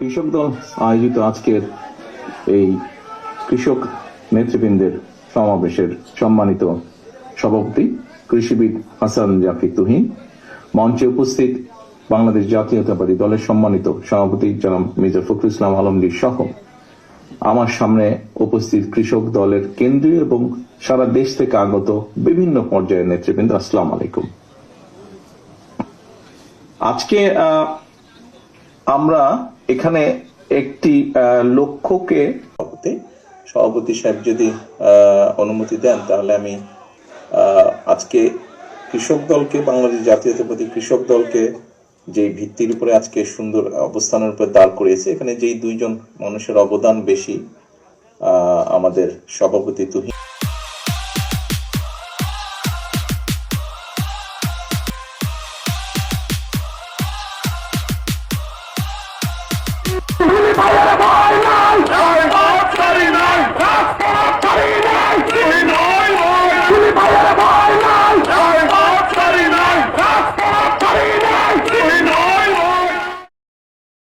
কৃষক দল আয়োজিত আজকের এই কৃষক নেতৃবৃন্দের সমাবেশের সম্মানিত সভাপতি কৃষিবিদ হাসান জাফি তুহিন, মঞ্চে উপস্থিত বাংলাদেশ জাতীয়তাবাদী দলের সম্মানিত সভাপতি জনাব মির্জা ফখরুল ইসলাম আলমগীর সহ আমার সামনে উপস্থিত কৃষক দলের কেন্দ্রীয় এবং সারা দেশ থেকে আগত বিভিন্ন পর্যায়ের নেতৃবৃন্দ, আসসালামু আলাইকুম। আজকে আমরা এখানে একটি লক্ষ্যকে সভাপতি সাহেব যদি অনুমতি দেন তাহলে আমি আজকে কৃষক দলকে, বাংলাদেশ জাতীয়তাবাদী কৃষক দলকে যে ভিত্তির উপরে আজকে সুন্দর অবস্থানের উপরে দাঁড় করিয়েছে, এখানে যেই দুইজন মানুষের অবদান বেশি, আমাদের সভাপতি তুহিন